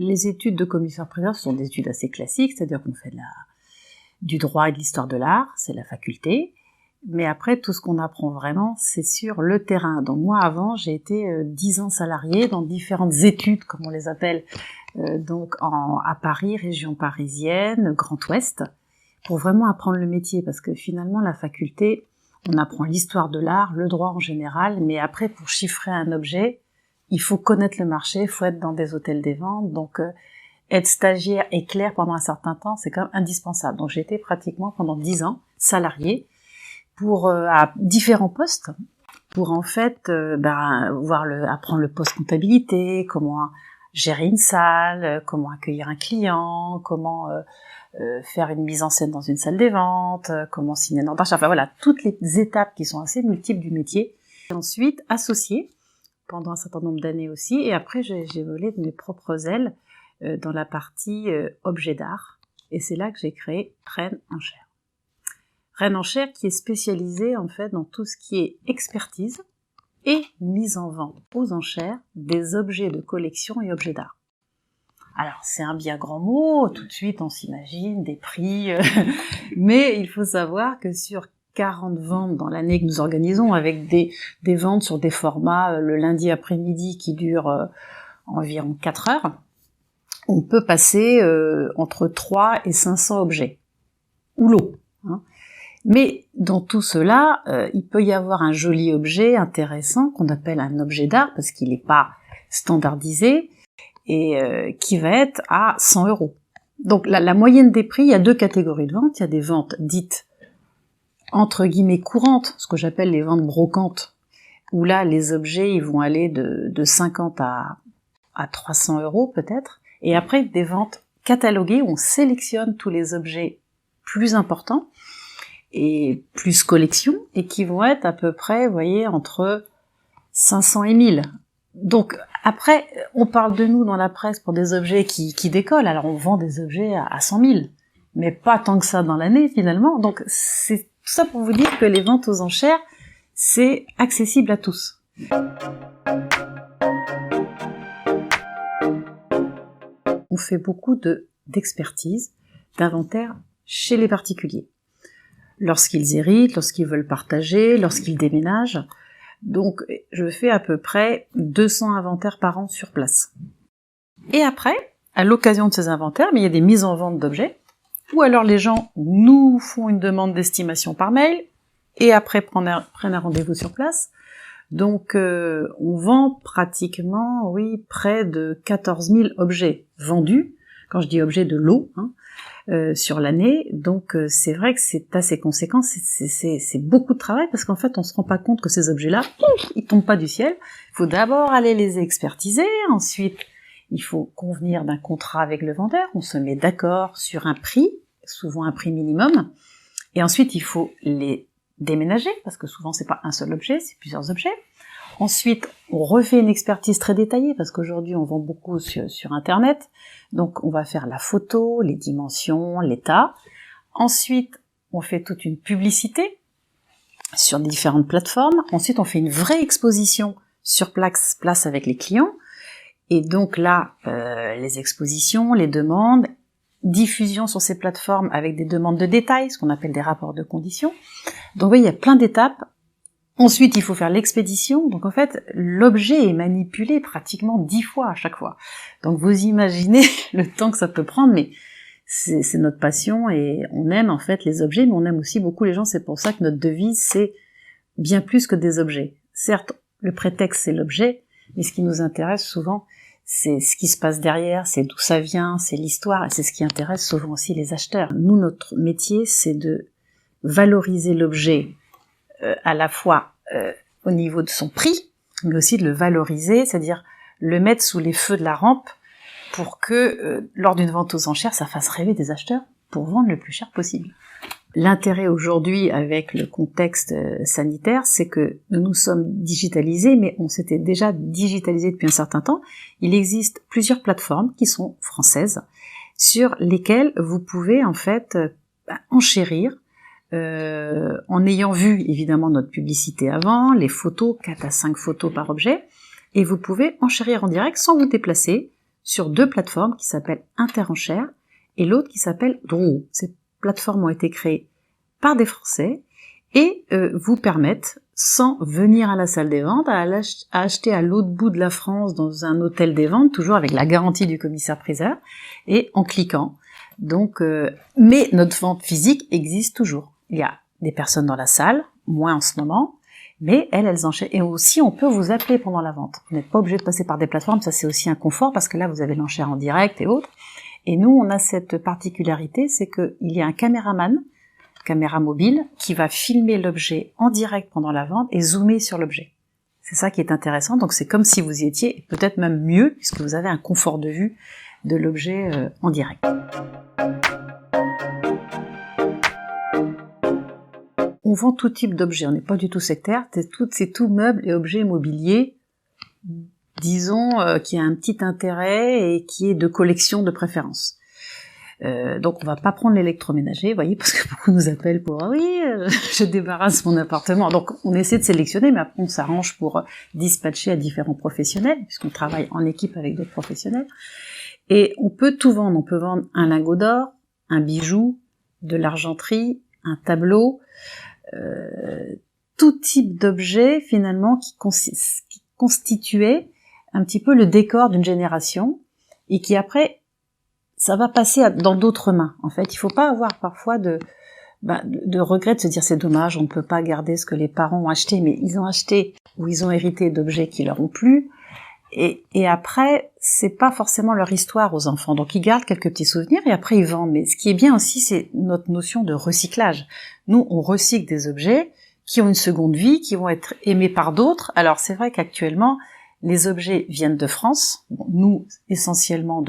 les études de commissaire-priseur sont des études assez classiques, c'est-à-dire qu'on fait du droit et de l'histoire de l'art, c'est la faculté. Mais après, tout ce qu'on apprend vraiment, c'est sur le terrain. Donc moi, avant, j'ai été 10 ans salariée dans différentes études, comme on les appelle, à Paris, région parisienne, Grand Ouest, pour vraiment apprendre le métier. Parce que finalement, la faculté, on apprend l'histoire de l'art, le droit en général, mais après, pour chiffrer un objet, il faut connaître le marché, il faut être dans des hôtels des ventes. Donc être stagiaire et clerc pendant un certain temps, c'est quand même indispensable. Donc j'ai été pratiquement pendant 10 ans salariée, à différents postes, pour en fait apprendre le post-comptabilité, comment gérer une salle, comment accueillir un client, comment faire une mise en scène dans une salle des ventes, comment signer un embauche, enfin voilà, toutes les étapes qui sont assez multiples du métier. Et ensuite, associée pendant un certain nombre d'années aussi, et après j'ai volé de mes propres ailes dans la partie objet d'art, et c'est là que j'ai créé Reine Enchères. Reine Enchères qui est spécialisée en fait dans tout ce qui est expertise et mise en vente aux enchères des objets de collection et objets d'art. Alors c'est un bien grand mot, tout de suite on s'imagine des prix, mais il faut savoir que sur 40 ventes dans l'année que nous organisons, avec des ventes sur des formats le lundi après-midi qui durent environ 4 heures, on peut passer entre 3 et 500 objets, ou lots. Hein. Mais dans tout cela, il peut y avoir un joli objet intéressant qu'on appelle un objet d'art, parce qu'il n'est pas standardisé, et qui va être à 100 €. Donc la moyenne des prix, il y a 2 catégories de ventes. Il y a des ventes dites entre guillemets courantes, ce que j'appelle les ventes brocantes, où là les objets ils vont aller de 50 à 300 € peut-être, et après des ventes cataloguées où on sélectionne tous les objets plus importants et plus collection, et qui vont être à peu près, vous voyez, entre 500 et 1000. Donc après, on parle de nous dans la presse pour des objets qui décollent, alors on vend des objets à 100 000, mais pas tant que ça dans l'année finalement. Donc c'est tout ça pour vous dire que les ventes aux enchères, c'est accessible à tous. On fait beaucoup d'expertise, d'inventaire chez les particuliers. Lorsqu'ils héritent, lorsqu'ils veulent partager, lorsqu'ils déménagent. Donc, je fais à peu près 200 inventaires par an sur place. Et après, à l'occasion de ces inventaires, il y a des mises en vente d'objets, ou alors les gens nous font une demande d'estimation par mail, et après prennent un rendez-vous sur place. Donc, on vend pratiquement, près de 14 000 objets vendus, quand je dis objets de lot, sur l'année. Donc c'est vrai que c'est assez conséquent, c'est beaucoup de travail, parce qu'en fait on se rend pas compte que ces objets-là, ils tombent pas du ciel. Il faut d'abord aller les expertiser, ensuite il faut convenir d'un contrat avec le vendeur, on se met d'accord sur un prix, souvent un prix minimum, et ensuite il faut les déménager, parce que souvent c'est pas un seul objet, c'est plusieurs objets. Ensuite, on refait une expertise très détaillée, parce qu'aujourd'hui, on vend beaucoup sur Internet. Donc, on va faire la photo, les dimensions, l'état. Ensuite, on fait toute une publicité sur différentes plateformes. Ensuite, on fait une vraie exposition sur place avec les clients. Et donc là, les expositions, les demandes, diffusion sur ces plateformes avec des demandes de détails, ce qu'on appelle des rapports de conditions. Donc, oui, il y a plein d'étapes. Ensuite, il faut faire l'expédition. Donc, en fait, l'objet est manipulé pratiquement 10 fois à chaque fois. Donc, vous imaginez le temps que ça peut prendre, mais c'est notre passion, et on aime en fait les objets, mais on aime aussi beaucoup les gens. C'est pour ça que notre devise, c'est bien plus que des objets. Certes, le prétexte, c'est l'objet, mais ce qui nous intéresse souvent, c'est ce qui se passe derrière, c'est d'où ça vient, c'est l'histoire, et c'est ce qui intéresse souvent aussi les acheteurs. Nous, notre métier, c'est de valoriser l'objet à la fois au niveau de son prix, mais aussi de le valoriser, c'est-à-dire le mettre sous les feux de la rampe pour que, lors d'une vente aux enchères, ça fasse rêver des acheteurs pour vendre le plus cher possible. L'intérêt aujourd'hui avec le contexte sanitaire, c'est que nous sommes digitalisés, mais on s'était déjà digitalisé depuis un certain temps. Il existe plusieurs plateformes qui sont françaises, sur lesquelles vous pouvez en fait enchérir, en ayant vu évidemment notre publicité avant, les photos, 4 à 5 photos par objet, et vous pouvez enchérir en direct sans vous déplacer sur 2 plateformes qui s'appellent Interenchères et l'autre qui s'appelle Drouot. Ces plateformes ont été créées par des Français et vous permettent, sans venir à la salle des ventes, à acheter à l'autre bout de la France dans un hôtel des ventes, toujours avec la garantie du commissaire-priseur, et en cliquant. Donc, mais notre vente physique existe toujours. Il y a des personnes dans la salle, moins en ce moment, mais elles enchaînent. Et aussi, on peut vous appeler pendant la vente. Vous n'êtes pas obligé de passer par des plateformes, ça c'est aussi un confort, parce que là, vous avez l'enchère en direct et autres. Et nous, on a cette particularité, c'est qu'il y a un caméraman, caméra mobile, qui va filmer l'objet en direct pendant la vente et zoomer sur l'objet. C'est ça qui est intéressant, donc c'est comme si vous y étiez, et peut-être même mieux, puisque vous avez un confort de vue de l'objet en direct. On vend tout type d'objets, on n'est pas du tout sectaire, c'est tout meuble et objet mobilier, disons, qui a un petit intérêt et qui est de collection de préférence. Donc on va pas prendre l'électroménager, vous voyez, parce que beaucoup nous appellent pour je débarrasse mon appartement. Donc on essaie de sélectionner, mais après on s'arrange pour dispatcher à différents professionnels, puisqu'on travaille en équipe avec d'autres professionnels. Et on peut tout vendre, on peut vendre un lingot d'or, un bijou, de l'argenterie, un tableau, tout type d'objet finalement qui constituait un petit peu le décor d'une génération et qui après ça va passer dans d'autres mains. En fait, il faut pas avoir parfois de regret de se dire c'est dommage, on ne peut pas garder ce que les parents ont acheté, mais ils ont acheté ou ils ont hérité d'objets qui leur ont plu. Et après, c'est pas forcément leur histoire aux enfants. Donc ils gardent quelques petits souvenirs et après ils vendent. Mais ce qui est bien aussi, c'est notre notion de recyclage. Nous, on recycle des objets qui ont une seconde vie, qui vont être aimés par d'autres. Alors c'est vrai qu'actuellement, les objets viennent de France. Bon, nous, essentiellement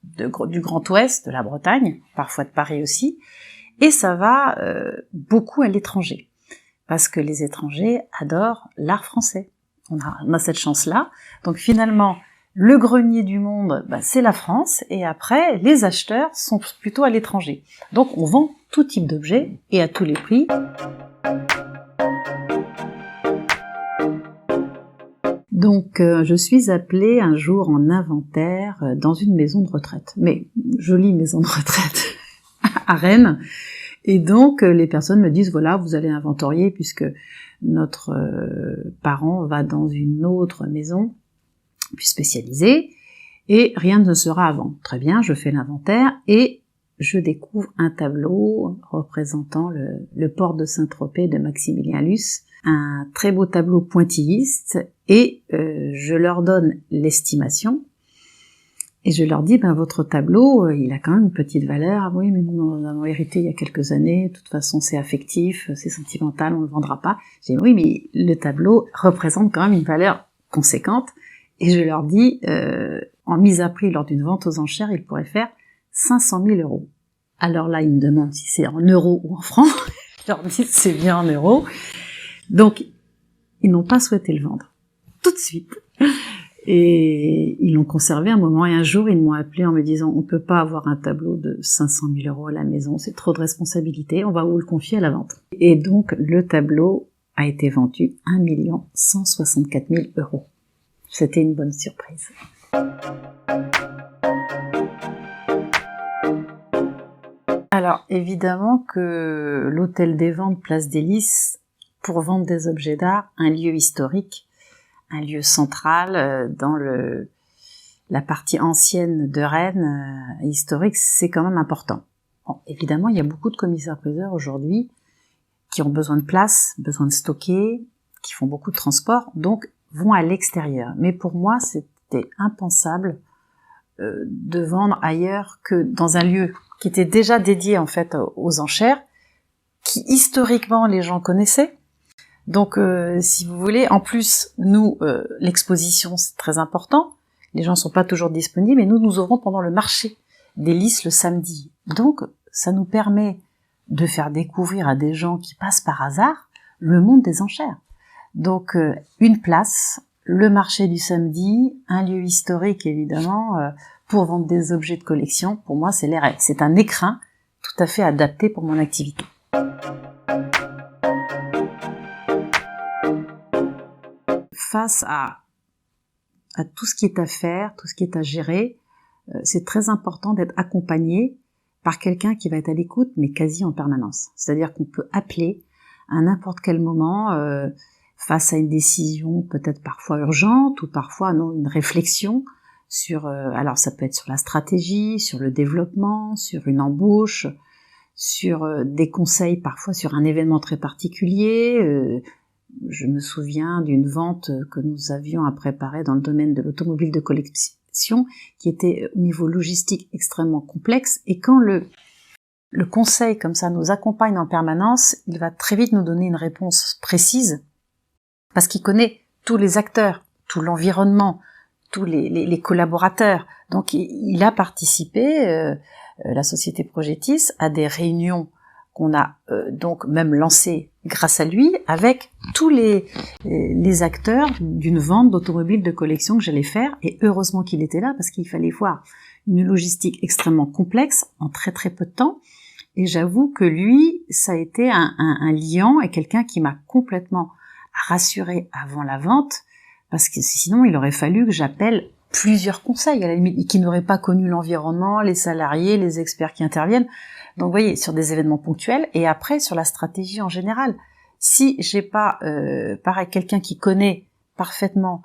du Grand Ouest, de la Bretagne, parfois de Paris aussi. Et ça va beaucoup à l'étranger. Parce que les étrangers adorent l'art français. On a cette chance-là. Donc finalement, le grenier du monde, c'est la France, et après, les acheteurs sont plutôt à l'étranger. Donc on vend tout type d'objets, et à tous les prix. Donc je suis appelée un jour en inventaire dans une maison de retraite. Mais jolie maison de retraite à Rennes. Et donc les personnes me disent, voilà, vous allez inventorier, puisque notre parent va dans une autre maison plus spécialisée, et rien ne sera avant. Très bien, je fais l'inventaire, et je découvre un tableau représentant le port de Saint-Tropez de Maximilien Luce, un très beau tableau pointilliste, et je leur donne l'estimation, et je leur dis, votre tableau, il a quand même une petite valeur. Ah oui, mais nous en avons hérité il y a quelques années. De toute façon, c'est affectif, c'est sentimental, on ne le vendra pas. Je dis, oui, mais le tableau représente quand même une valeur conséquente. Et je leur dis, en mise à prix lors d'une vente aux enchères, il pourrait faire 500 000 €. Alors là, ils me demandent si c'est en euros ou en francs. Je leur dis, c'est bien en euros. Donc, ils n'ont pas souhaité le vendre. Tout de suite. Et ils l'ont conservé un moment, et un jour ils m'ont appelé en me disant, on peut pas avoir un tableau de 500 000 € à la maison, c'est trop de responsabilité, on va vous le confier à la vente. Et donc le tableau a été vendu 1 164 000 €. C'était une bonne surprise. Alors évidemment que l'hôtel des ventes Place des Lys, pour vendre des objets d'art, un lieu historique, un lieu central dans la partie ancienne de Rennes, historique, c'est quand même important. Bon, évidemment, il y a beaucoup de commissaires-priseurs aujourd'hui qui ont besoin de place, besoin de stocker, qui font beaucoup de transport, donc vont à l'extérieur. Mais pour moi, c'était impensable de vendre ailleurs que dans un lieu qui était déjà dédié en fait aux enchères, qui historiquement les gens connaissaient. Donc, si vous voulez, en plus, nous, l'exposition, c'est très important. Les gens sont pas toujours disponibles, et nous aurons pendant le marché des Lys le samedi. Donc, ça nous permet de faire découvrir à des gens qui passent par hasard le monde des enchères. Donc, une place, le marché du samedi, un lieu historique, évidemment, pour vendre des objets de collection. Pour moi, c'est les rêves. C'est un écrin tout à fait adapté pour mon activité. Face à tout ce qui est à faire, tout ce qui est à gérer, c'est très important d'être accompagné par quelqu'un qui va être à l'écoute, mais quasi en permanence. C'est-à-dire qu'on peut appeler à n'importe quel moment, face à une décision peut-être parfois urgente ou parfois non, une réflexion sur, alors ça peut être sur la stratégie, sur le développement, sur une embauche, sur des conseils parfois sur un événement très particulier. Je me souviens d'une vente que nous avions à préparer dans le domaine de l'automobile de collection qui était au niveau logistique extrêmement complexe, et quand le conseil comme ça nous accompagne en permanence, il va très vite nous donner une réponse précise parce qu'il connaît tous les acteurs, tout l'environnement, tous les collaborateurs. Donc il a participé, la société Progetis, à des réunions qu'on a donc même lancées grâce à lui, avec tous les acteurs d'une vente d'automobiles de collection que j'allais faire, et heureusement qu'il était là, parce qu'il fallait voir une logistique extrêmement complexe en très très peu de temps, et j'avoue que lui, ça a été un liant et quelqu'un qui m'a complètement rassurée avant la vente, parce que sinon il aurait fallu que j'appelle plusieurs conseils, à la limite, et qui n'auraient pas connu l'environnement, les salariés, les experts qui interviennent. Donc vous voyez, sur des événements ponctuels, et après sur la stratégie en général. Si j'ai pas, pareil, quelqu'un qui connaît parfaitement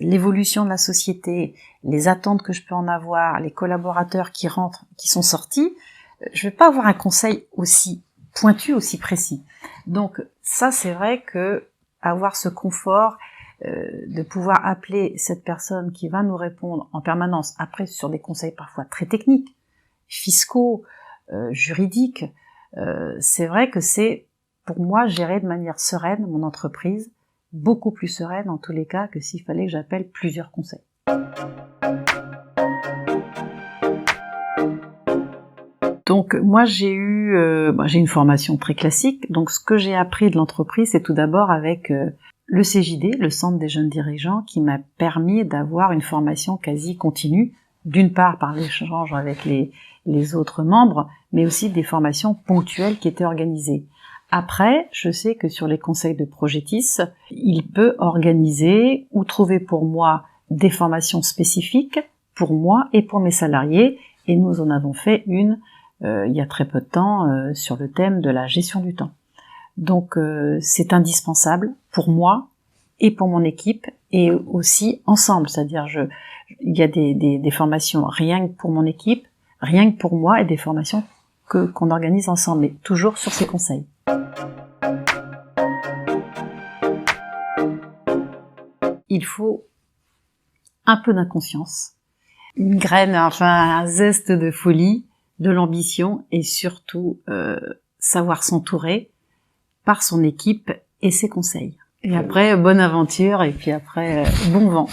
l'évolution de la société, les attentes que je peux en avoir, les collaborateurs qui rentrent, qui sont sortis, je vais pas avoir un conseil aussi pointu, aussi précis. Donc ça, c'est vrai que avoir ce confort de pouvoir appeler cette personne qui va nous répondre en permanence, après sur des conseils parfois très techniques, fiscaux, juridiques, c'est vrai que c'est pour moi gérer de manière sereine mon entreprise, beaucoup plus sereine en tous les cas que s'il fallait que j'appelle plusieurs conseils. Donc moi j'ai une formation très classique, donc ce que j'ai appris de l'entreprise, c'est tout d'abord avec le CJD, le Centre des jeunes dirigeants, qui m'a permis d'avoir une formation quasi continue, d'une part par l'échange avec les autres membres, mais aussi des formations ponctuelles qui étaient organisées. Après, je sais que sur les conseils de Progetis, il peut organiser ou trouver pour moi des formations spécifiques pour moi et pour mes salariés, et nous en avons fait une il y a très peu de temps sur le thème de la gestion du temps. Donc c'est indispensable pour moi et pour mon équipe, et aussi ensemble, c'est-à-dire il y a des formations rien que pour mon équipe, rien que pour moi, et des formations qu'on organise ensemble, mais toujours sur ces conseils. Il faut un peu d'inconscience, une graine, enfin un zeste de folie, de l'ambition, et surtout savoir s'entourer par son équipe et ses conseils. Et après, bonne aventure, et puis après, bon vent.